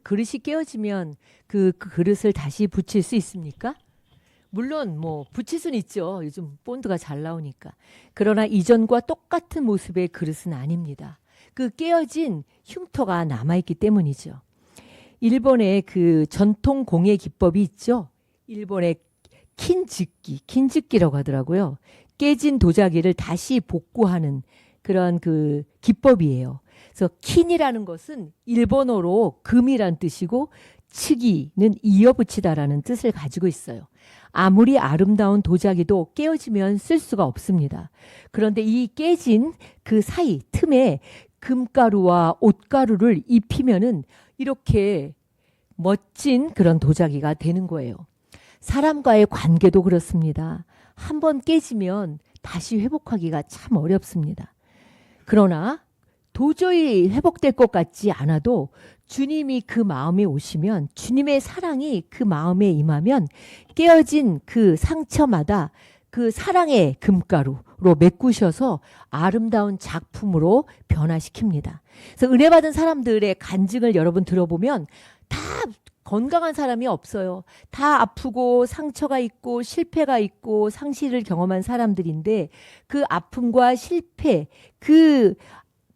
그릇이 깨어지면 그 그릇을 다시 붙일 수 있습니까? 물론 뭐 붙일 수는 있죠. 요즘 본드가 잘 나오니까. 그러나 이전과 똑같은 모습의 그릇은 아닙니다. 그 깨어진 흉터가 남아있기 때문이죠. 일본의 그 전통 공예 기법이 있죠. 일본의 킨즈기라고 하더라고요. 깨진 도자기를 다시 복구하는 그런 그 기법이에요. 그래서 킨이라는 것은 일본어로 금이란 뜻이고 츠기는 이어붙이다라는 뜻을 가지고 있어요. 아무리 아름다운 도자기도 깨어지면 쓸 수가 없습니다. 그런데 이 깨진 그 사이 틈에 금가루와 옷가루를 입히면은 이렇게 멋진 그런 도자기가 되는 거예요. 사람과의 관계도 그렇습니다. 한번 깨지면 다시 회복하기가 참 어렵습니다. 그러나 도저히 회복될 것 같지 않아도 주님이 그 마음에 오시면, 주님의 사랑이 그 마음에 임하면 깨어진 그 상처마다 그 사랑의 금가루로 메꾸셔서 아름다운 작품으로 변화시킵니다. 그래서 은혜 받은 사람들의 간증을 여러분 들어보면 다 건강한 사람이 없어요. 다 아프고 상처가 있고 실패가 있고 상실을 경험한 사람들인데 그 아픔과 실패,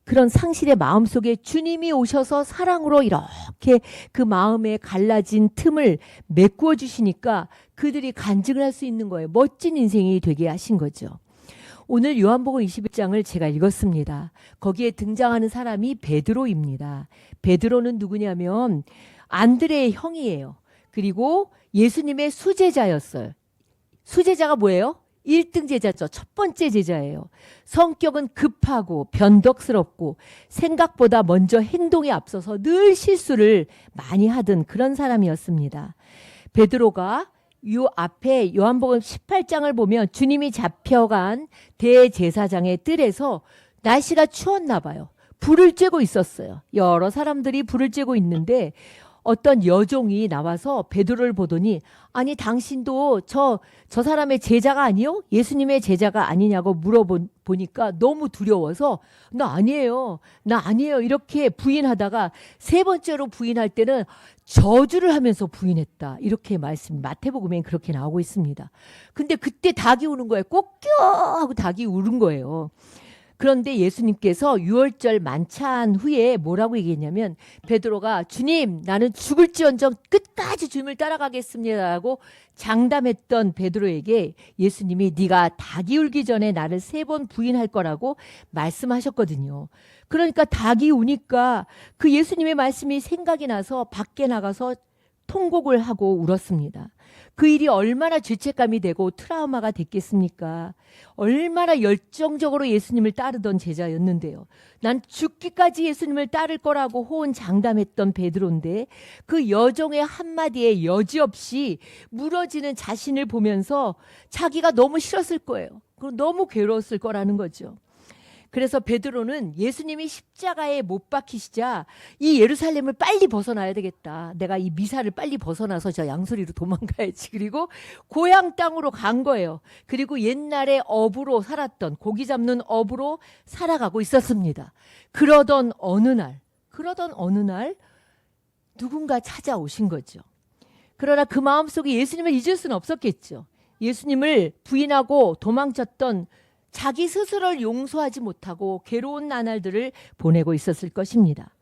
그런 상실의 마음속에 주님이 오셔서 사랑으로 이렇게 그 마음에 갈라진 틈을 메꾸어 주시니까 그들이 간증을 할 수 있는 거예요. 멋진 인생이 되게 하신 거죠. 오늘 요한복음 21장을 제가 읽었습니다. 거기에 등장하는 사람이 베드로입니다. 베드로는 누구냐면 안드레의 형이에요. 그리고 예수님의 수제자였어요. 수제자가 뭐예요? 1등 제자죠. 첫 번째 제자예요. 성격은 급하고 변덕스럽고 생각보다 먼저 행동에 앞서서 늘 실수를 많이 하던 그런 사람이었습니다. 베드로가 요 앞에 요한복음 18장을 보면 주님이 잡혀간 대제사장의 뜰에서 날씨가 추웠나 봐요. 불을 쬐고 있었어요. 여러 사람들이 불을 쬐고 있는데 어떤 여종이 나와서 베드로를 보더니 아니 당신도 저 사람의 제자가 아니요? 예수님의 제자가 아니냐고 물어보니까 너무 두려워서 나 아니에요 이렇게 부인하다가 세 번째로 부인할 때는 저주를 하면서 부인했다. 이렇게 마태복음에 그렇게 나오고 있습니다. 근데 그때 닭이 우는 거예요. 꼬껴 하고 닭이 울은 거예요. 그런데 예수님께서 유월절 만찬 후에 뭐라고 얘기했냐면 베드로가 주님 나는 죽을지언정 끝까지 주님을 따라가겠습니다라고 장담했던 베드로에게 예수님이 네가 닭이 울기 전에 나를 3번 부인할 거라고 말씀하셨거든요. 그러니까 닭이 우니까 그 예수님의 말씀이 생각이 나서 밖에 나가서 통곡을 하고 울었습니다. 그 일이 얼마나 죄책감이 되고 트라우마가 됐겠습니까? 얼마나 열정적으로 예수님을 따르던 제자였는데요. 난 죽기까지 예수님을 따를 거라고 호언장담했던 베드로인데 그 여종의 한마디에 여지없이 무너지는 자신을 보면서 자기가 너무 싫었을 거예요. 그리고 너무 괴로웠을 거라는 거죠. 그래서 베드로는 예수님이 십자가에 못 박히시자 이 예루살렘을 빨리 벗어나야 되겠다. 내가 이 미사를 빨리 벗어나서 저 양소리로 도망가야지. 그리고 고향 땅으로 간 거예요. 그리고 옛날에 어부로 살았던 고기 잡는 어부로 살아가고 있었습니다. 그러던 어느 날 누군가 찾아오신 거죠. 그러나 그 마음속에 예수님을 잊을 수는 없었겠죠. 예수님을 부인하고 도망쳤던 자기 스스로를 용서하지 못하고 괴로운 나날들을 보내고 있었을 것입니다.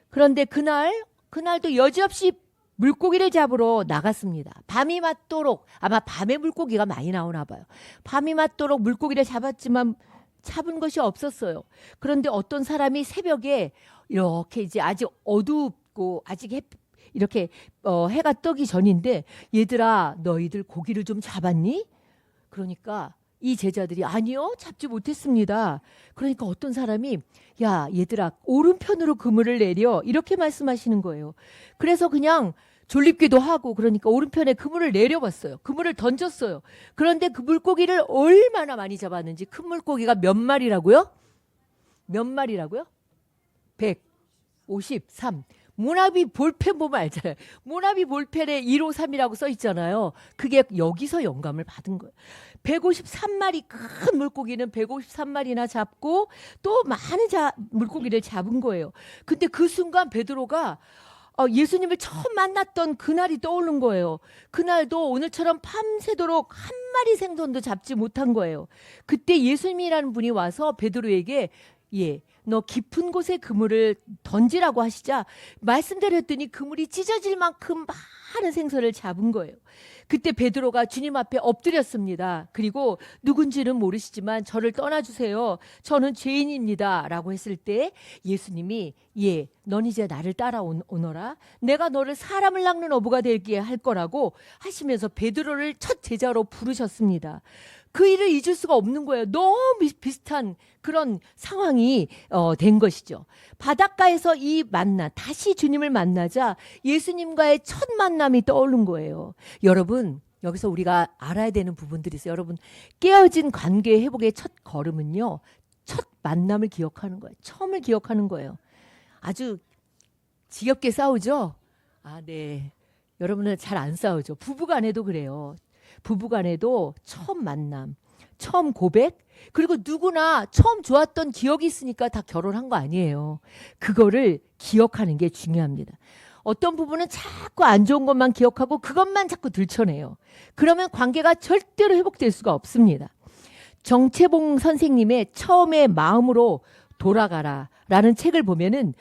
그런데 그날도 여지없이 물고기를 잡으러 나갔습니다. 밤이 맞도록, 아마 밤에 물고기가 많이 나오나 봐요. 밤이 맞도록 물고기를 잡았지만 잡은 것이 없었어요. 그런데 어떤 사람이 새벽에 이렇게 이제 아직 어둡고 아직 이렇게 해가 뜨기 전인데 얘들아 너희들 고기를 좀 잡았니? 그러니까 이 제자들이 아니요 잡지 못했습니다. 그러니까 어떤 사람이 야 얘들아 오른편으로 그물을 내려 이렇게 말씀하시는 거예요. 그래서 그냥 졸립기도 하고 그러니까 오른편에 그물을 내려봤어요. 그물을 던졌어요. 그런데 그 물고기를 얼마나 많이 잡았는지 큰 물고기가 몇 마리라고요? 153. 모나비 볼펜 보면 알잖아요. 모나비 볼펜에 153이라고 써 있잖아요. 그게 여기서 영감을 받은 거예요. 153마리 큰 물고기는 153마리나 잡고 또 많은 물고기를 잡은 거예요. 근데 그 순간 베드로가 예수님을 처음 만났던 그날이 떠오른 거예요. 그날도 오늘처럼 밤새도록 한 마리 생선도 잡지 못한 거예요. 그때 예수님이라는 분이 와서 베드로에게 너 깊은 곳에 그물을 던지라고 하시자 말씀대로 했더니 그물이 찢어질 만큼 많은 생선을 잡은 거예요. 그때 베드로가 주님 앞에 엎드렸습니다. 그리고 누군지는 모르시지만 저를 떠나주세요. 저는 죄인입니다. 라고 했을 때 예수님이 넌 이제 나를 따라오너라. 내가 너를 사람을 낚는 어부가 되게 할 거라고 하시면서 베드로를 첫 제자로 부르셨습니다. 그 일을 잊을 수가 없는 거예요. 너무 비슷한 그런 상황이 된 것이죠. 바닷가에서 이 다시 주님을 만나자 예수님과의 첫 만남이 떠오른 거예요. 여러분, 여기서 우리가 알아야 되는 부분들이 있어요. 여러분, 깨어진 관계 회복의 첫 걸음은요, 첫 만남을 기억하는 거예요. 처음을 기억하는 거예요. 아주 지겹게 싸우죠? 네. 여러분은 잘 안 싸우죠. 부부간에도 그래요. 부부간에도 처음 만남, 처음 고백, 그리고 누구나 처음 좋았던 기억이 있으니까 다 결혼한 거 아니에요. 그거를 기억하는 게 중요합니다. 어떤 부분은 자꾸 안 좋은 것만 기억하고 그것만 자꾸 들춰내요. 그러면 관계가 절대로 회복될 수가 없습니다. 정채봉 선생님의 처음의 마음으로 돌아가라 라는 책을 보면은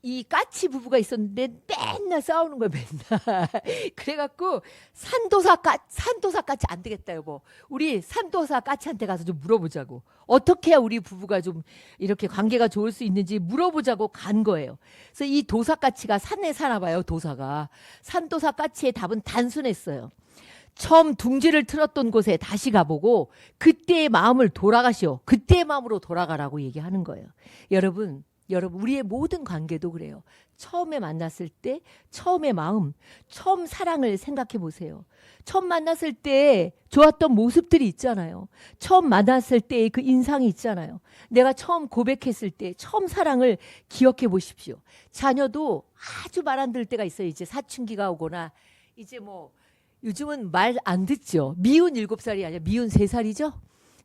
이 까치 부부가 있었는데 맨날 싸우는 거예요. 맨날. 그래갖고 산도사 까치 안 되겠다 여보. 우리 산도사 까치한테 가서 좀 물어보자고. 어떻게 해야 우리 부부가 좀 이렇게 관계가 좋을 수 있는지 물어보자고 간 거예요. 그래서 이 도사 까치가 산에 사나 봐요. 도사가. 산도사 까치의 답은 단순했어요. 처음 둥지를 틀었던 곳에 다시 가보고 그때의 마음을 돌아가시오. 그때의 마음으로 돌아가라고 얘기하는 거예요. 여러분 우리의 모든 관계도 그래요. 처음에 만났을 때 처음의 마음, 처음 사랑을 생각해 보세요. 처음 만났을 때 좋았던 모습들이 있잖아요. 처음 만났을 때의 그 인상이 있잖아요. 내가 처음 고백했을 때 처음 사랑을 기억해 보십시오. 자녀도 아주 말 안 들을 때가 있어요. 이제 사춘기가 오거나 이제 요즘은 말 안 듣죠. 미운 7살이 아니라 미운 3살이죠.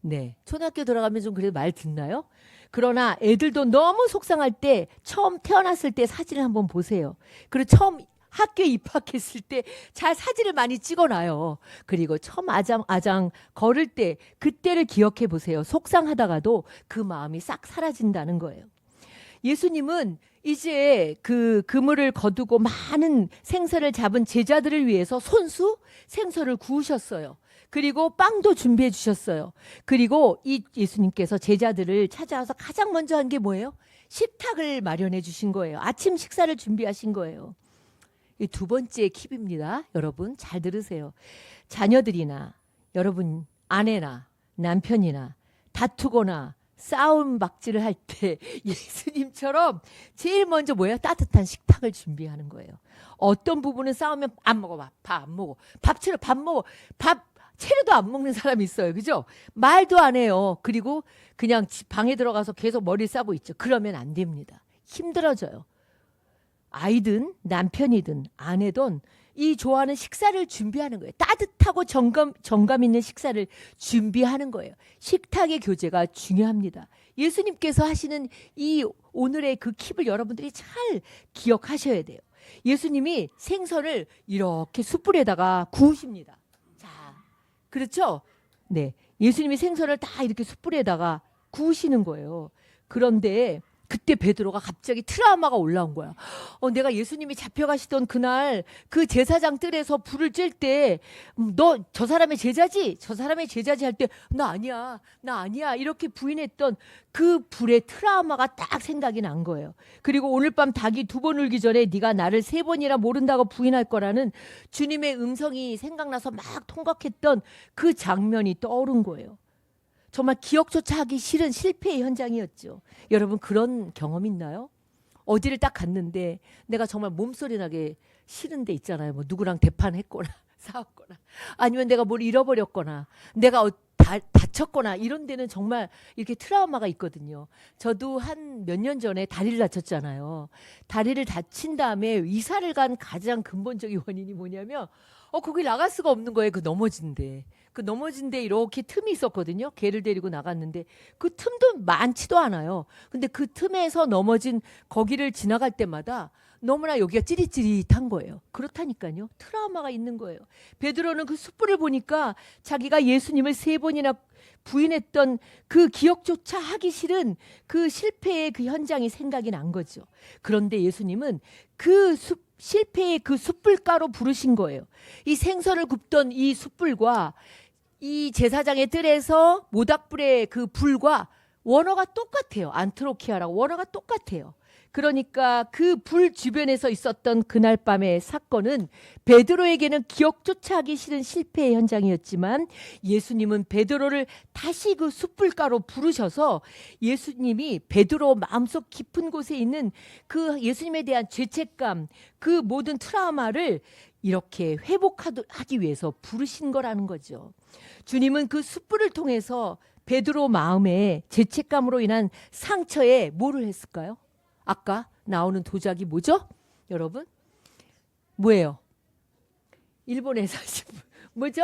네. 초등학교 들어가면 좀 그래도 말 듣나요? 그러나 애들도 너무 속상할 때 처음 태어났을 때 사진을 한번 보세요. 그리고 처음 학교에 입학했을 때 잘 사진을 많이 찍어놔요. 그리고 처음 아장 걸을 때 그때를 기억해 보세요. 속상하다가도 그 마음이 싹 사라진다는 거예요. 예수님은 이제 그 그물을 거두고 많은 생선을 잡은 제자들을 위해서 손수 생선을 구우셨어요. 그리고 빵도 준비해 주셨어요. 그리고 이 예수님께서 제자들을 찾아와서 가장 먼저 한 게 뭐예요? 식탁을 마련해 주신 거예요. 아침 식사를 준비하신 거예요. 이 두 번째 팁입니다. 여러분 잘 들으세요. 자녀들이나 여러분 아내나 남편이나 다투거나 싸움 박질을 할 때 예수님처럼 제일 먼저 뭐예요? 따뜻한 식탁을 준비하는 거예요. 어떤 부분은 싸우면 안 먹어 밥 안 먹어. 밥처럼 밥 먹어. 밥 채료도 안 먹는 사람이 있어요. 그죠? 말도 안 해요. 그리고 그냥 방에 들어가서 계속 머리 싸고 있죠. 그러면 안 됩니다. 힘들어져요. 아이든 남편이든 아내든 이 좋아하는 식사를 준비하는 거예요. 따뜻하고 정감 있는 식사를 준비하는 거예요. 식탁의 교제가 중요합니다. 예수님께서 하시는 이 오늘의 그 팁을 여러분들이 잘 기억하셔야 돼요. 예수님이 생선을 이렇게 숯불에다가 구우십니다. 자, 그렇죠? 네, 예수님이 생선을 다 이렇게 숯불에다가 구우시는 거예요. 그런데 그때 베드로가 갑자기 트라우마가 올라온 거야. 내가 예수님이 잡혀가시던 그날 그 제사장 뜰에서 불을 찔 때 너 저 사람의 제자지? 저 사람의 제자지 할 때 나 아니야 이렇게 부인했던 그 불의 트라우마가 딱 생각이 난 거예요. 그리고 오늘 밤 닭이 2번 울기 전에 네가 나를 3번이나 모른다고 부인할 거라는 주님의 음성이 생각나서 막 통곡했던 그 장면이 떠오른 거예요. 정말 기억조차 하기 싫은 실패의 현장이었죠. 여러분 그런 경험 있나요? 어디를 딱 갔는데 내가 정말 몸소리 나게 싫은 데 있잖아요. 누구랑 대판했거나 싸웠거나 아니면 내가 뭘 잃어버렸거나 내가 다쳤거나 이런 데는 정말 이렇게 트라우마가 있거든요. 저도 한 몇 년 전에 다리를 다쳤잖아요. 다리를 다친 다음에 이사를 간 가장 근본적인 원인이 뭐냐면 거기 나갈 수가 없는 거예요. 그 넘어진 데 이렇게 틈이 있었거든요. 개를 데리고 나갔는데 그 틈도 많지도 않아요. 근데 그 틈에서 넘어진 거기를 지나갈 때마다 너무나 여기가 찌릿찌릿한 거예요. 그렇다니까요. 트라우마가 있는 거예요. 베드로는 그 숯불을 보니까 자기가 예수님을 3번이나 부인했던 그 기억조차 하기 싫은 그 실패의 그 현장이 생각이 난 거죠. 그런데 예수님은 그 실패의 그 숯불가로 부르신 거예요. 이 생선을 굽던 이 숯불과 이 제사장의 뜰에서 모닥불의 그 불과 원어가 똑같아요. 안트로키아라고 원어가 똑같아요. 그러니까 그 불 주변에서 있었던 그날 밤의 사건은 베드로에게는 기억조차 하기 싫은 실패의 현장이었지만 예수님은 베드로를 다시 그 숯불가로 부르셔서 예수님이 베드로 마음속 깊은 곳에 있는 그 예수님에 대한 죄책감, 그 모든 트라우마를 이렇게 회복하기 위해서 부르신 거라는 거죠. 주님은 그 숯불을 통해서 베드로 마음에 죄책감으로 인한 상처에 뭐를 했을까요? 아까 나오는 도자기 뭐죠? 여러분? 뭐예요? 일본에서 뭐죠?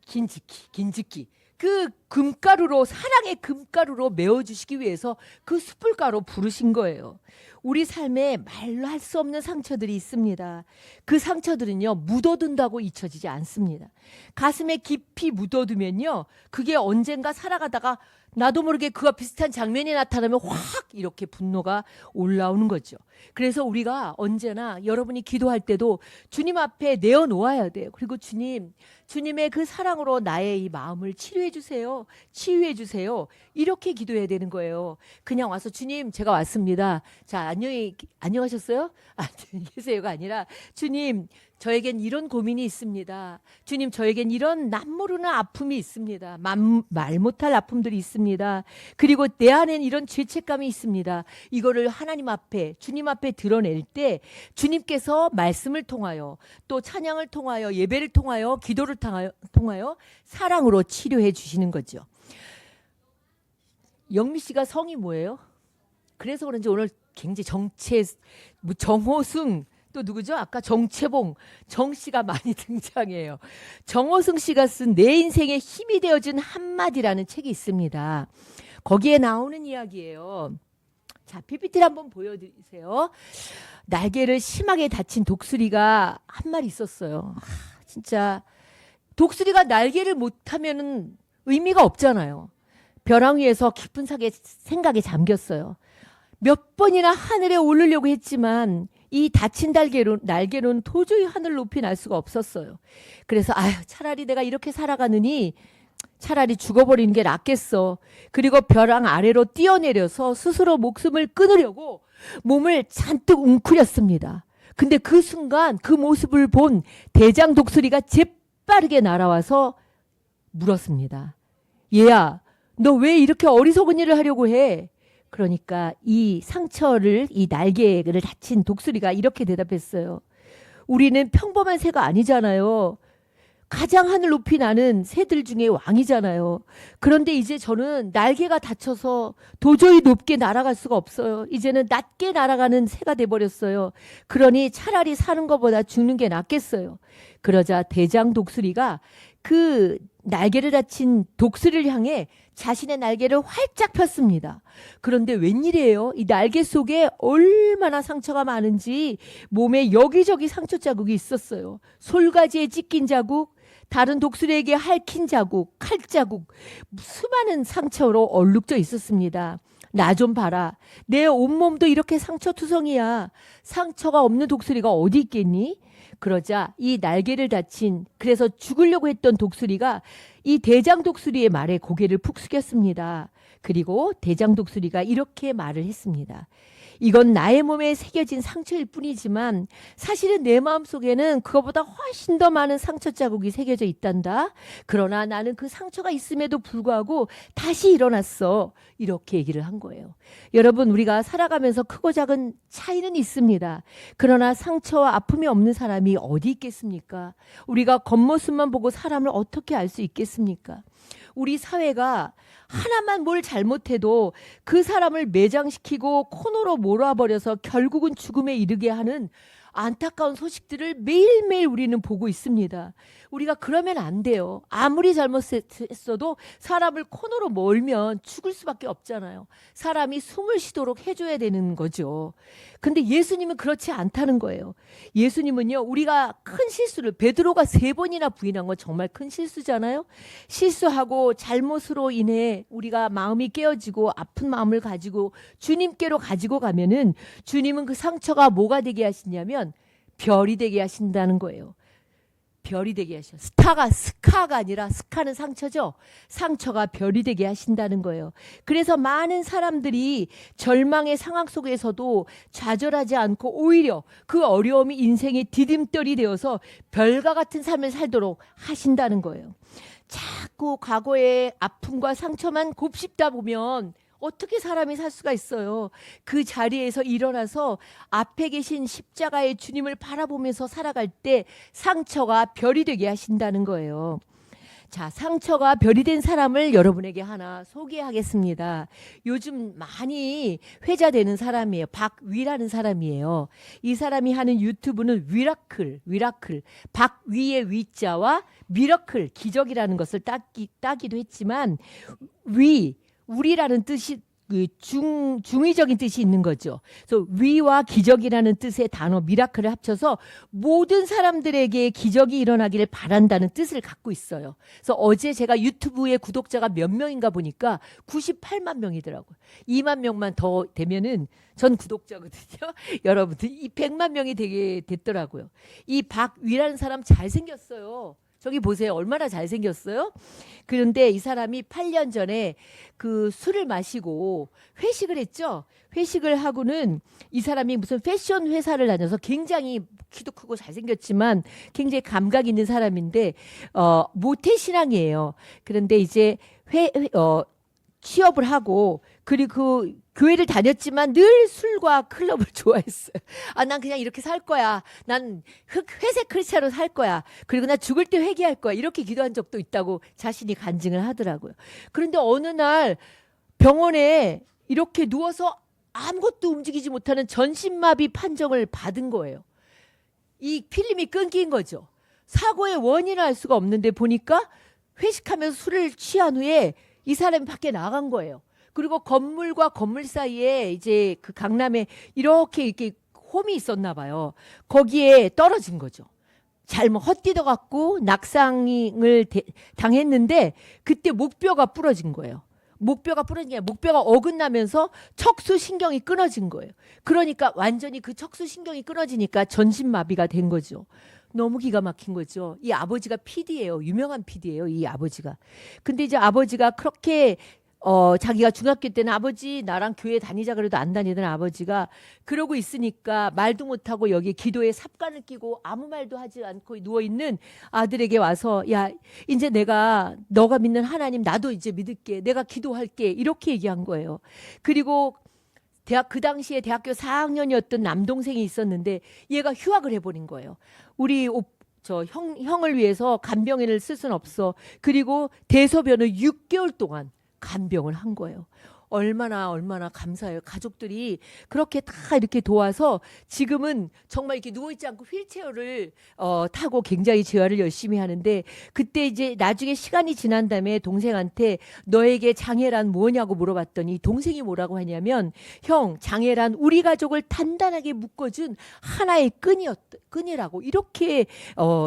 긴즈키. 그 금가루로 사랑의 금가루로 메워주시기 위해서 그 숯불가로 부르신 거예요. 우리 삶에 말로 할 수 없는 상처들이 있습니다. 그 상처들은요 묻어둔다고 잊혀지지 않습니다. 가슴에 깊이 묻어두면요 그게 언젠가 살아가다가 나도 모르게 그와 비슷한 장면이 나타나면 확 이렇게 분노가 올라오는 거죠. 그래서 우리가 언제나 여러분이 기도할 때도 주님 앞에 내어놓아야 돼요. 그리고 주님의 그 사랑으로 나의 이 마음을 치유해 주세요. 이렇게 기도해야 되는 거예요. 그냥 와서 주님 제가 왔습니다. 자 안녕하셨어요? 안녕히 계세요가 아니라 주님 저에겐 이런 고민이 있습니다. 주님 저에겐 이런 남모르는 아픔이 있습니다. 말 못할 아픔들이 있습니다. 그리고 내 안엔 이런 죄책감이 있습니다. 이거를 하나님 앞에 주님 앞에 드러낼 때 주님께서 말씀을 통하여 또 찬양을 통하여 예배를 통하여 기도를 통하여 사랑으로 치료해 주시는 거죠. 영미 씨가 성이 뭐예요? 그래서 그런지 오늘 굉장히 정호승 또 누구죠? 아까 정채봉, 정씨가 많이 등장해요. 정호승 씨가 쓴 내 인생의 힘이 되어준 한마디라는 책이 있습니다. 거기에 나오는 이야기예요. 자, PPT를 한번 보여드리세요. 날개를 심하게 다친 독수리가 한 마리 있었어요. 진짜 독수리가 날개를 못하면은 의미가 없잖아요. 벼랑 위에서 깊은 생각에 잠겼어요. 몇 번이나 하늘에 오르려고 했지만 이 다친 날개로는 도저히 하늘 높이 날 수가 없었어요. 그래서 차라리 내가 이렇게 살아가느니 차라리 죽어버리는 게 낫겠어. 그리고 벼랑 아래로 뛰어내려서 스스로 목숨을 끊으려고 몸을 잔뜩 웅크렸습니다. 근데 그 순간 그 모습을 본 대장 독수리가 재빠르게 날아와서 물었습니다. 얘야, 너 왜 이렇게 어리석은 일을 하려고 해? 그러니까 이 날개를 다친 독수리가 이렇게 대답했어요. 우리는 평범한 새가 아니잖아요. 가장 하늘 높이 나는 새들 중에 왕이잖아요. 그런데 이제 저는 날개가 다쳐서 도저히 높게 날아갈 수가 없어요. 이제는 낮게 날아가는 새가 돼버렸어요. 그러니 차라리 사는 것보다 죽는 게 낫겠어요. 그러자 대장 독수리가 그 날개를 다친 독수리를 향해 자신의 날개를 활짝 폈습니다. 그런데 웬일이에요? 이 날개 속에 얼마나 상처가 많은지 몸에 여기저기 상처 자국이 있었어요. 솔가지에 찢긴 자국, 다른 독수리에게 핥힌 자국, 칼 자국, 수많은 상처로 얼룩져 있었습니다. 나 좀 봐라. 내 온몸도 이렇게 상처투성이야. 상처가 없는 독수리가 어디 있겠니? 그러자 이 날개를 다친 그래서 죽으려고 했던 독수리가 이 대장 독수리의 말에 고개를 푹 숙였습니다. 그리고 대장 독수리가 이렇게 말을 했습니다. 이건 나의 몸에 새겨진 상처일 뿐이지만 사실은 내 마음속에는 그거보다 훨씬 더 많은 상처 자국이 새겨져 있단다. 그러나 나는 그 상처가 있음에도 불구하고 다시 일어났어. 이렇게 얘기를 한 거예요. 여러분, 우리가 살아가면서 크고 작은 차이는 있습니다. 그러나 상처와 아픔이 없는 사람이 어디 있겠습니까? 우리가 겉모습만 보고 사람을 어떻게 알 수 있겠습니까? 우리 사회가 하나만 뭘 잘못해도 그 사람을 매장시키고 코너로 몰아버려서 결국은 죽음에 이르게 하는 안타까운 소식들을 매일매일 우리는 보고 있습니다. 우리가 그러면 안 돼요. 아무리 잘못했어도 사람을 코너로 몰면 죽을 수밖에 없잖아요. 사람이 숨을 쉬도록 해줘야 되는 거죠. 근데 예수님은 그렇지 않다는 거예요. 예수님은요, 우리가 큰 실수를, 베드로가 3번이나 부인한 건 정말 큰 실수잖아요. 실수하고 잘못으로 인해 우리가 마음이 깨어지고 아픈 마음을 가지고 주님께로 가지고 가면은 주님은 그 상처가 뭐가 되게 하시냐면 별이 되게 하신다는 거예요. 별이 되게 하셔. 스카가 아니라, 스카는 상처죠. 상처가 별이 되게 하신다는 거예요. 그래서 많은 사람들이 절망의 상황 속에서도 좌절하지 않고 오히려 그 어려움이 인생의 디딤돌이 되어서 별과 같은 삶을 살도록 하신다는 거예요. 자꾸 과거의 아픔과 상처만 곱씹다 보면 어떻게 사람이 살 수가 있어요? 그 자리에서 일어나서 앞에 계신 십자가의 주님을 바라보면서 살아갈 때 상처가 별이 되게 하신다는 거예요. 자, 상처가 별이 된 사람을 여러분에게 하나 소개하겠습니다. 요즘 많이 회자되는 사람이에요. 박위라는 사람이에요. 이 사람이 하는 유튜브는 위라클. 박위의 위자와 미러클, 기적이라는 것을 따기도 했지만 우리라는 뜻이 그 중의적인 뜻이 있는 거죠. 그래서 위와 기적이라는 뜻의 단어 미라클을 합쳐서 모든 사람들에게 기적이 일어나기를 바란다는 뜻을 갖고 있어요. 그래서 어제 제가 유튜브에 구독자가 몇 명인가 보니까 98만 명이더라고요. 2만 명만 더 되면은 전 구독자거든요. 여러분들 이 100만 명이 되게 됐더라고요. 이 박위라는 사람 잘생겼어요. 저기 보세요. 얼마나 잘생겼어요? 그런데 이 사람이 8년 전에 그 술을 마시고 회식을 했죠. 회식을 하고는 이 사람이 무슨 패션 회사를 다녀서 굉장히 키도 크고 잘생겼지만 굉장히 감각 있는 사람인데 모태신앙이에요. 그런데 이제 취업을 하고 그리고 교회를 다녔지만 늘 술과 클럽을 좋아했어요. 난 그냥 이렇게 살 거야. 난 회색 크리스찬으로 살 거야. 그리고 나 죽을 때 회개할 거야. 이렇게 기도한 적도 있다고 자신이 간증을 하더라고요. 그런데 어느 날 병원에 이렇게 누워서 아무것도 움직이지 못하는 전신마비 판정을 받은 거예요. 이 필름이 끊긴 거죠. 사고의 원인을 알 수가 없는데 보니까 회식하면서 술을 취한 후에 이 사람이 밖에 나간 거예요. 그리고 건물과 건물 사이에 이제 그 강남에 이렇게 홈이 있었나 봐요. 거기에 떨어진 거죠. 잘못 헛디뎌 갖고 낙상을 당했는데 그때 목뼈가 부러진 거예요. 목뼈가 부러진 게 아니라 목뼈가 어긋나면서 척수신경이 끊어진 거예요. 그러니까 완전히 그 척수신경이 끊어지니까 전신마비가 된 거죠. 너무 기가 막힌 거죠. 이 아버지가 PD예요. 유명한 PD예요. 이 아버지가. 근데 이제 아버지가 그렇게 자기가 중학교 때는 아버지 나랑 교회 다니자 그래도 안 다니던 아버지가 그러고 있으니까 말도 못하고 여기 기도에 삽관을 끼고 아무 말도 하지 않고 누워있는 아들에게 와서 야 이제 너가 믿는 하나님 나도 이제 믿을게. 내가 기도할게. 이렇게 얘기한 거예요. 그리고 그 당시에 대학교 4학년이었던 남동생이 있었는데 얘가 휴학을 해버린 거예요. 우리 형을 위해서 간병인을 쓸 수는 없어. 그리고 대소변을 6개월 동안 간병을 한 거예요. 얼마나 감사해요. 가족들이 그렇게 다 이렇게 도와서 지금은 정말 이렇게 누워있지 않고 휠체어를 타고 굉장히 재활을 열심히 하는데 그때 이제 나중에 시간이 지난 다음에 동생한테 너에게 장애란 뭐냐고 물어봤더니 동생이 뭐라고 하냐면 형 장애란 우리 가족을 단단하게 묶어준 하나의 끈이라고 이렇게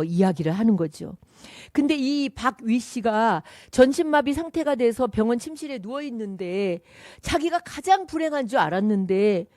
이야기를 하는 거죠. 근데 이 박위 씨가 전신마비 상태가 돼서 병원 침실에 누워 있는데 자기가 가장 불행한 줄 알았는데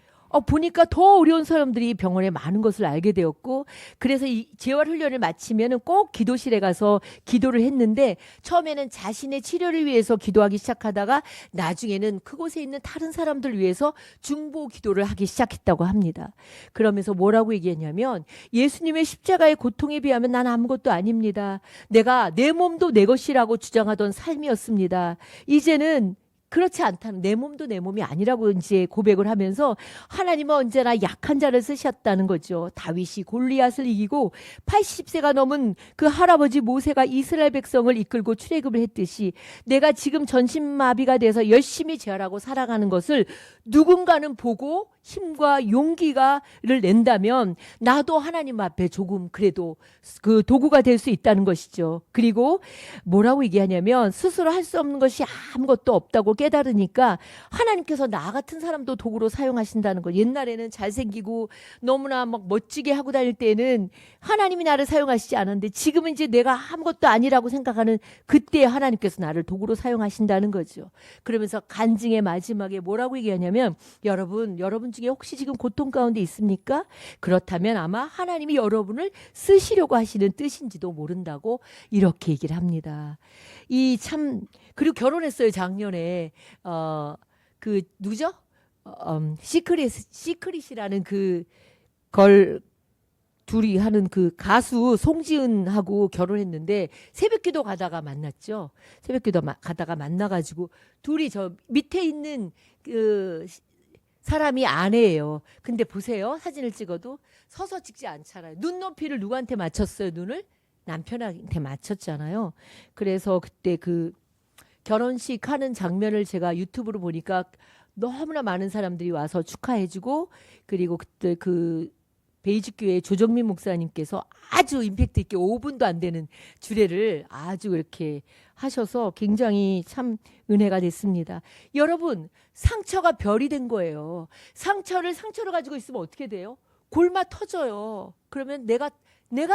보니까 더 어려운 사람들이 병원에 많은 것을 알게 되었고 그래서 이 재활훈련을 마치면 꼭 기도실에 가서 기도를 했는데 처음에는 자신의 치료를 위해서 기도하기 시작하다가 나중에는 그곳에 있는 다른 사람들 위해서 중보 기도를 하기 시작했다고 합니다. 그러면서 뭐라고 얘기했냐면 예수님의 십자가의 고통에 비하면 난 아무것도 아닙니다. 내가 내 몸도 내 것이라고 주장하던 삶이었습니다. 이제는 그렇지 않다는, 내 몸도 내 몸이 아니라고 이제 고백을 하면서 하나님은 언제나 약한 자를 쓰셨다는 거죠. 다윗이 골리앗을 이기고 80세가 넘은 그 할아버지 모세가 이스라엘 백성을 이끌고 출애굽을 했듯이 내가 지금 전신마비가 돼서 열심히 재활하고 살아가는 것을 누군가는 보고 힘과 용기가를 낸다면 나도 하나님 앞에 조금 그래도 그 도구가 될 수 있다는 것이죠. 그리고 뭐라고 얘기하냐면 스스로 할 수 없는 것이 아무것도 없다고 깨달으니까 하나님께서 나 같은 사람도 도구로 사용하신다는 거. 옛날에는 잘생기고 너무나 막 멋지게 하고 다닐 때는 하나님이 나를 사용하시지 않았는데 지금은 이제 내가 아무것도 아니라고 생각하는 그때 하나님께서 나를 도구로 사용하신다는 거죠. 그러면서 간증의 마지막에 뭐라고 얘기하냐면 여러분 중에 혹시 지금 고통 가운데 있습니까? 그렇다면 아마 하나님이 여러분을 쓰시려고 하시는 뜻인지도 모른다고 이렇게 얘기를 합니다. 그리고 결혼했어요, 작년에. 그 누구죠? 시크릿이라는 그 걸 둘이 하는 그 가수 송지은하고 결혼했는데 새벽기도 가다가 만났죠. 새벽기도 가다가 만나가지고 둘이 저 밑에 있는 그 사람이 아내예요. 근데 보세요. 사진을 찍어도 서서 찍지 않잖아요. 눈높이를 누구한테 맞췄어요? 눈을? 남편한테 맞췄잖아요. 그래서 그때 그 결혼식 하는 장면을 제가 유튜브로 보니까 너무나 많은 사람들이 와서 축하해주고, 그리고 그때 그 베이직교회 조정민 목사님께서 아주 임팩트 있게 5분도 안 되는 주례를 아주 이렇게 하셔서 굉장히 참 은혜가 됐습니다. 여러분, 상처가 별이 된 거예요. 상처를 상처로 가지고 있으면 어떻게 돼요? 골마 터져요. 그러면 내가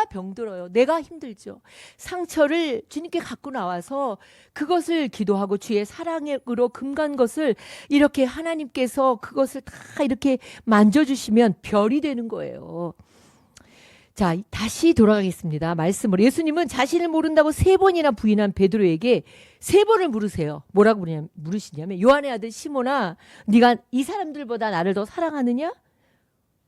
병들어요. 내가 힘들죠. 상처를 주님께 갖고 나와서 그것을 기도하고 주의 사랑으로 금간 것을 이렇게 하나님께서 그것을 다 이렇게 만져주시면 별이 되는 거예요. 자, 다시 돌아가겠습니다. 말씀으로. 예수님은 자신을 모른다고 3번이나 부인한 베드로에게 3번을 물으세요. 뭐라고 물으시냐면 요한의 아들 시몬아, 네가 이 사람들보다 나를 더 사랑하느냐?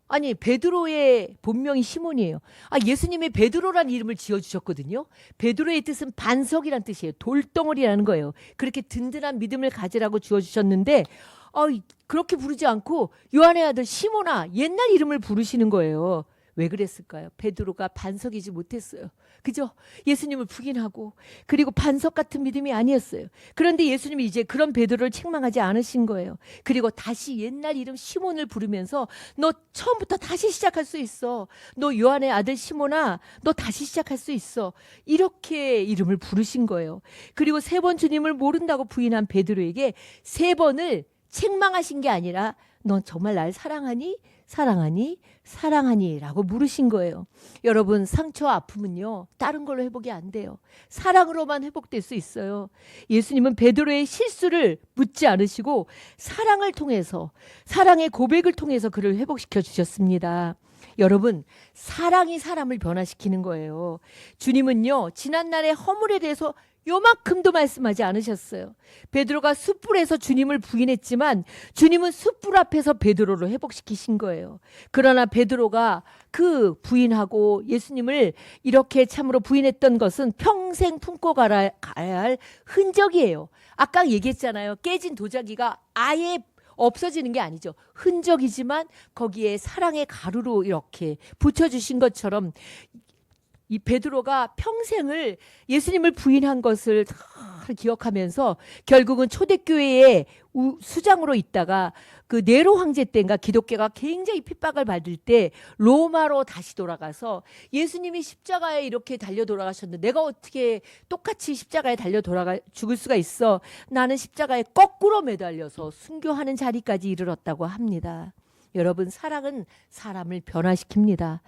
아니, 베드로의 본명이 시몬이에요. 예수님이 베드로란 이름을 지어주셨거든요. 베드로의 뜻은 반석이란 뜻이에요. 돌덩어리라는 거예요. 그렇게 든든한 믿음을 가지라고 지어주셨는데 그렇게 부르지 않고 요한의 아들 시몬아, 옛날 이름을 부르시는 거예요. 왜 그랬을까요? 베드로가 반석이지 못했어요. 그죠? 예수님을 부인하고, 그리고 반석 같은 믿음이 아니었어요. 그런데 예수님이 이제 그런 베드로를 책망하지 않으신 거예요. 그리고 다시 옛날 이름 시몬을 부르면서 너 처음부터 다시 시작할 수 있어. 너 요한의 아들 시몬아, 너 다시 시작할 수 있어. 이렇게 이름을 부르신 거예요. 그리고 3번 주님을 모른다고 부인한 베드로에게 3번을 책망하신 게 아니라 넌 정말 날 사랑하니? 사랑하니? 사랑하니? 라고 물으신 거예요. 여러분, 상처와 아픔은요, 다른 걸로 회복이 안 돼요. 사랑으로만 회복될 수 있어요. 예수님은 베드로의 실수를 묻지 않으시고 사랑을 통해서, 사랑의 고백을 통해서 그를 회복시켜 주셨습니다. 여러분, 사랑이 사람을 변화시키는 거예요. 주님은요, 지난날의 허물에 대해서 요만큼도 말씀하지 않으셨어요. 베드로가 숯불에서 주님을 부인했지만 주님은 숯불 앞에서 베드로를 회복시키신 거예요. 그러나 베드로가 그 부인하고 예수님을 이렇게 참으로 부인했던 것은 평생 품고 가야 할 흔적이에요. 아까 얘기했잖아요. 깨진 도자기가 아예 없어지는 게 아니죠. 흔적이지만 거기에 사랑의 가루로 이렇게 붙여주신 것처럼 이 베드로가 평생을 예수님을 부인한 것을 다 기억하면서 결국은 초대교회의 수장으로 있다가 그 네로 황제 때인가 기독교가 굉장히 핍박을 받을 때 로마로 다시 돌아가서 예수님이 십자가에 이렇게 달려 돌아가셨는데 내가 어떻게 똑같이 십자가에 달려 죽을 수가 있어. 나는 십자가에 거꾸로 매달려서 순교하는 자리까지 이르렀다고 합니다. 여러분, 사랑은 사람을 변화시킵니다.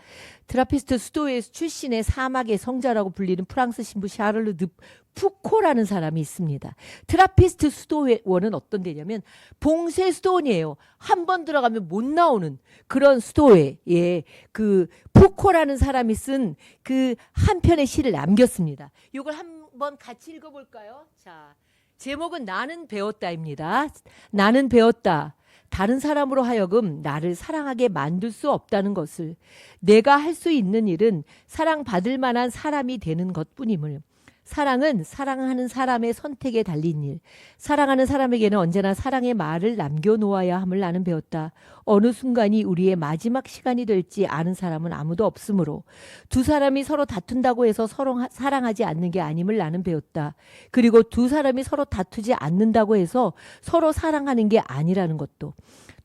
트라피스트 수도회 출신의 사막의 성자라고 불리는 프랑스 신부 샤를르 드 푸코라는 사람이 있습니다. 트라피스트 수도원은 어떤 데냐면 봉쇄 수도원이에요. 한 번 들어가면 못 나오는 그런 수도회에 그 푸코라는 사람이 쓴 그 한 편의 시를 남겼습니다. 이걸 한번 같이 읽어볼까요? 자, 제목은 나는 배웠다입니다. 나는 배웠다. 다른 사람으로 하여금 나를 사랑하게 만들 수 없다는 것을, 내가 할 수 있는 일은 사랑받을 만한 사람이 되는 것뿐임을, 사랑은 사랑하는 사람의 선택에 달린 일. 사랑하는 사람에게는 언제나 사랑의 말을 남겨놓아야 함을 나는 배웠다. 어느 순간이 우리의 마지막 시간이 될지 아는 사람은 아무도 없으므로 두 사람이 서로 다툰다고 해서 서로 사랑하지 않는 게 아님을 나는 배웠다. 그리고 두 사람이 서로 다투지 않는다고 해서 서로 사랑하는 게 아니라는 것도.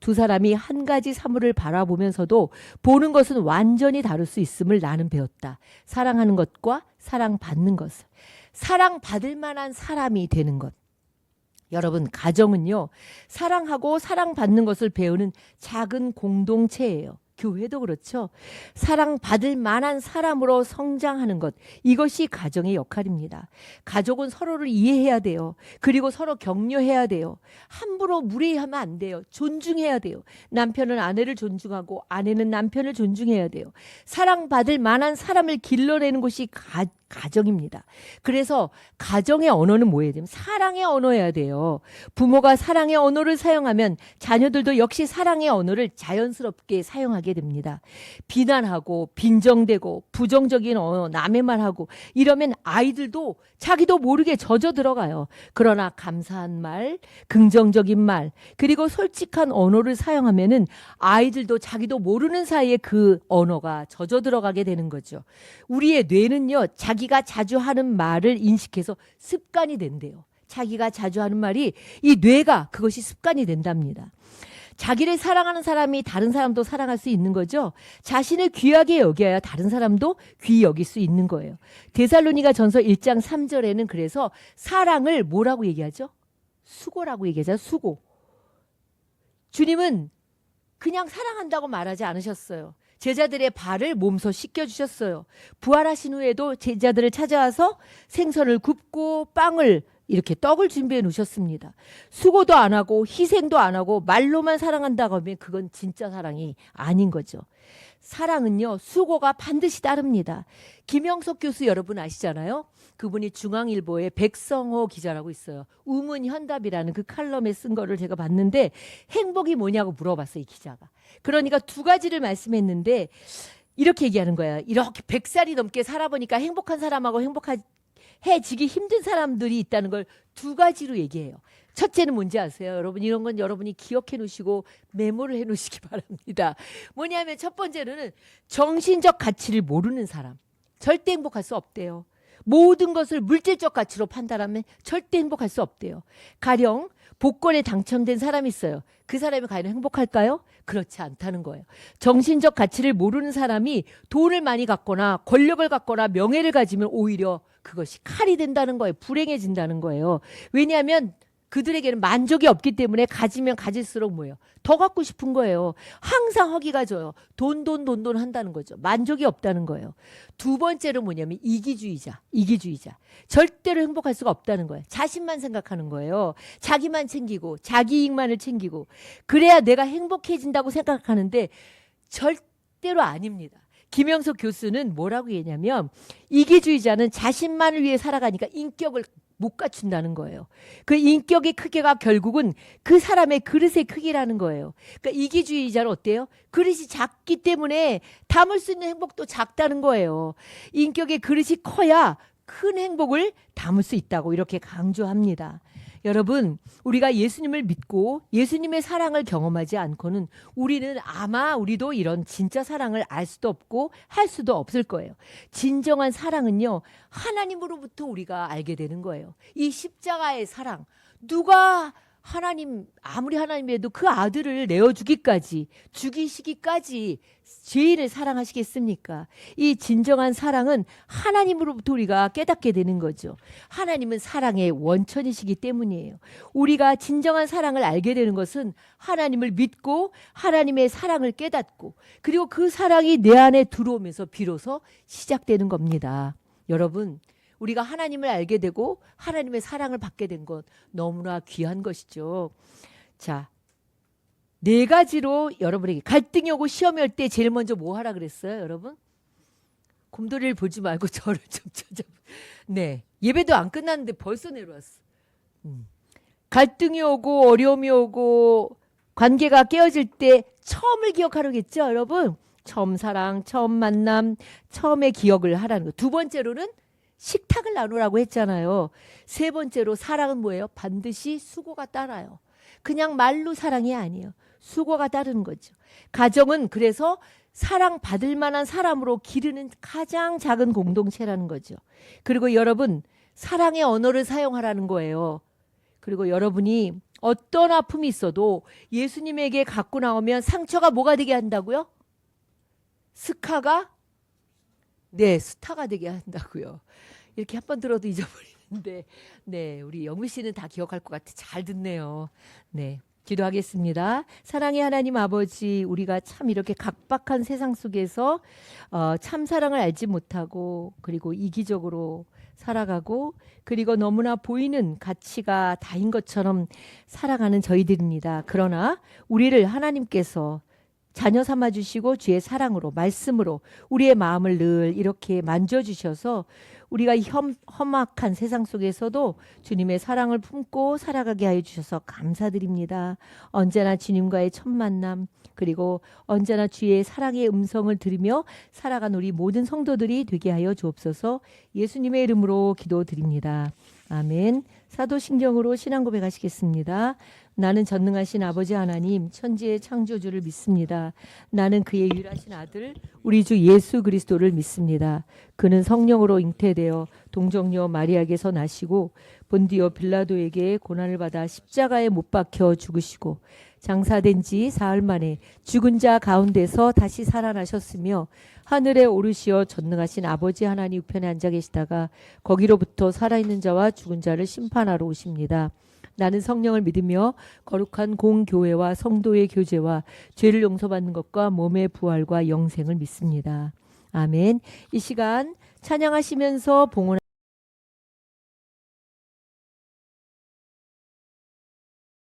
두 사람이 한 가지 사물을 바라보면서도 보는 것은 완전히 다를 수 있음을 나는 배웠다. 사랑하는 것과 사랑받는 것을. 사랑받을 만한 사람이 되는 것. 여러분, 가정은요, 사랑하고 사랑받는 것을 배우는 작은 공동체예요. 교회도 그렇죠. 사랑받을 만한 사람으로 성장하는 것. 이것이 가정의 역할입니다. 가족은 서로를 이해해야 돼요. 그리고 서로 격려해야 돼요. 함부로 무례하면 안 돼요. 존중해야 돼요. 남편은 아내를 존중하고 아내는 남편을 존중해야 돼요. 사랑받을 만한 사람을 길러내는 것이 가정입니다. 그래서 가정의 언어는 뭐예요? 사랑의 언어여야 돼요. 부모가 사랑의 언어를 사용하면 자녀들도 역시 사랑의 언어를 자연스럽게 사용하게 됩니다. 비난하고 빈정대고 부정적인 언어, 남의 말하고 이러면 아이들도 자기도 모르게 젖어 들어가요. 그러나 감사한 말, 긍정적인 말, 그리고 솔직한 언어를 사용하면은 아이들도 자기도 모르는 사이에 그 언어가 젖어 들어가게 되는 거죠. 우리의 뇌는요, 자기가 자주 하는 말을 인식해서 습관이 된대요. 자기가 자주 하는 말이 이 뇌가 그것이 습관이 된답니다. 자기를 사랑하는 사람이 다른 사람도 사랑할 수 있는 거죠. 자신을 귀하게 여겨야 다른 사람도 귀히 여길 수 있는 거예요. 데살로니가 전서 1장 3절에는 그래서 사랑을 뭐라고 얘기하죠? 수고라고 얘기하죠. 수고. 주님은 그냥 사랑한다고 말하지 않으셨어요. 제자들의 발을 몸소 씻겨주셨어요. 부활하신 후에도 제자들을 찾아와서 생선을 굽고 빵을 이렇게 떡을 준비해 놓으셨습니다. 수고도 안 하고 희생도 안 하고 말로만 사랑한다고 하면 그건 진짜 사랑이 아닌 거죠. 사랑은요, 수고가 반드시 따릅니다. 김영석 교수 여러분 아시잖아요. 그분이 중앙일보의 백성호 기자라고 있어요. 우문현답이라는 그 칼럼에 쓴 거를 제가 봤는데 행복이 뭐냐고 물어봤어요, 이 기자가. 그러니까 두 가지를 말씀했는데 이렇게 얘기하는 거야. 이렇게 100살이 넘게 살아보니까 행복한 사람하고 행복해지기 힘든 사람들이 있다는 걸 두 가지로 얘기해요. 첫째는 뭔지 아세요? 여러분, 이런 건 여러분이 기억해 놓으시고 메모를 해 놓으시기 바랍니다. 뭐냐면 첫 번째로는 정신적 가치를 모르는 사람. 절대 행복할 수 없대요. 모든 것을 물질적 가치로 판단하면 절대 행복할 수 없대요. 가령 복권에 당첨된 사람이 있어요. 그 사람이 과연 행복할까요? 그렇지 않다는 거예요. 정신적 가치를 모르는 사람이 돈을 많이 갖거나 권력을 갖거나 명예를 가지면 오히려 그것이 칼이 된다는 거예요. 불행해진다는 거예요. 왜냐하면 그들에게는 만족이 없기 때문에 가지면 가질수록 뭐예요? 더 갖고 싶은 거예요. 항상 허기가 져요. 돈 한다는 거죠. 만족이 없다는 거예요. 두 번째로 뭐냐면 이기주의자. 절대로 행복할 수가 없다는 거예요. 자신만 생각하는 거예요. 자기만 챙기고 자기 이익만을 챙기고 그래야 내가 행복해진다고 생각하는데 절대로 아닙니다. 김영석 교수는 뭐라고 얘기냐면 이기주의자는 자신만을 위해 살아가니까 인격을 못 갖춘다는 거예요. 그 인격의 크기가 결국은 그 사람의 그릇의 크기라는 거예요. 그러니까 이기주의자는 어때요? 그릇이 작기 때문에 담을 수 있는 행복도 작다는 거예요. 인격의 그릇이 커야 큰 행복을 담을 수 있다고 이렇게 강조합니다. 여러분, 우리가 예수님을 믿고 예수님의 사랑을 경험하지 않고는 우리도 이런 진짜 사랑을 알 수도 없고 할 수도 없을 거예요. 진정한 사랑은요, 하나님으로부터 우리가 알게 되는 거예요. 이 십자가의 사랑, 누가 아무리 하나님이라도 그 아들을 죽이시기까지 죄인을 사랑하시겠습니까? 이 진정한 사랑은 하나님으로부터 우리가 깨닫게 되는 거죠. 하나님은 사랑의 원천이시기 때문이에요. 우리가 진정한 사랑을 알게 되는 것은 하나님을 믿고 하나님의 사랑을 깨닫고 그리고 그 사랑이 내 안에 들어오면서 비로소 시작되는 겁니다. 여러분, 우리가 하나님을 알게 되고 하나님의 사랑을 받게 된 것 너무나 귀한 것이죠. 자, 4가지로 여러분에게 갈등이 오고 시험이 올 때 제일 먼저 뭐 하라 그랬어요, 여러분? 곰돌이를 보지 말고 저를 좀 찾아. 네, 예배도 안 끝났는데 벌써 내려왔어. 갈등이 오고 어려움이 오고 관계가 깨어질 때 처음을 기억하라겠죠, 여러분? 처음 사랑, 처음 만남, 처음의 기억을 하라는 거. 두 번째로는 식탁을 나누라고 했잖아요. 세 번째로 사랑은 뭐예요? 반드시 수고가 따라요. 그냥 말로 사랑이 아니에요. 수고가 따르는 거죠. 가정은 그래서 사랑받을 만한 사람으로 기르는 가장 작은 공동체라는 거죠. 그리고 여러분, 사랑의 언어를 사용하라는 거예요. 그리고 여러분이 어떤 아픔이 있어도 예수님에게 갖고 나오면 상처가 뭐가 되게 한다고요? 스타가 되게 한다고요. 이렇게 한 번 들어도 잊어버리는데, 네, 우리 영미 씨는 다 기억할 것 같아. 잘 듣네요. 네, 기도하겠습니다. 사랑의 하나님 아버지, 우리가 참 이렇게 각박한 세상 속에서 참 사랑을 알지 못하고, 그리고 이기적으로 살아가고, 그리고 너무나 보이는 가치가 다인 것처럼 살아가는 저희들입니다. 그러나 우리를 하나님께서 자녀 삼아 주시고 주의 사랑으로, 말씀으로 우리의 마음을 늘 이렇게 만져주셔서 우리가 험악한 세상 속에서도 주님의 사랑을 품고 살아가게 하여 주셔서 감사드립니다. 언제나 주님과의 첫 만남, 그리고 언제나 주의 사랑의 음성을 들으며 살아간 우리 모든 성도들이 되게 하여 주옵소서. 예수님의 이름으로 기도드립니다. 아멘. 사도신경으로 신앙 고백하시겠습니다. 나는 전능하신 아버지 하나님, 천지의 창조주를 믿습니다. 나는 그의 유일하신 아들 우리 주 예수 그리스도를 믿습니다. 그는 성령으로 잉태되어 동정녀 마리아에게서 나시고 본디오 빌라도에게 고난을 받아 십자가에 못 박혀 죽으시고 장사된 지 사흘 만에 죽은 자 가운데서 다시 살아나셨으며 하늘에 오르시어 전능하신 아버지 하나님 우편에 앉아 계시다가 거기로부터 살아있는 자와 죽은 자를 심판하러 오십니다. 나는 성령을 믿으며 거룩한 공교회와 성도의 교제와 죄를 용서받는 것과 몸의 부활과 영생을 믿습니다. 아멘. 이 시간 찬양하시면서 봉헌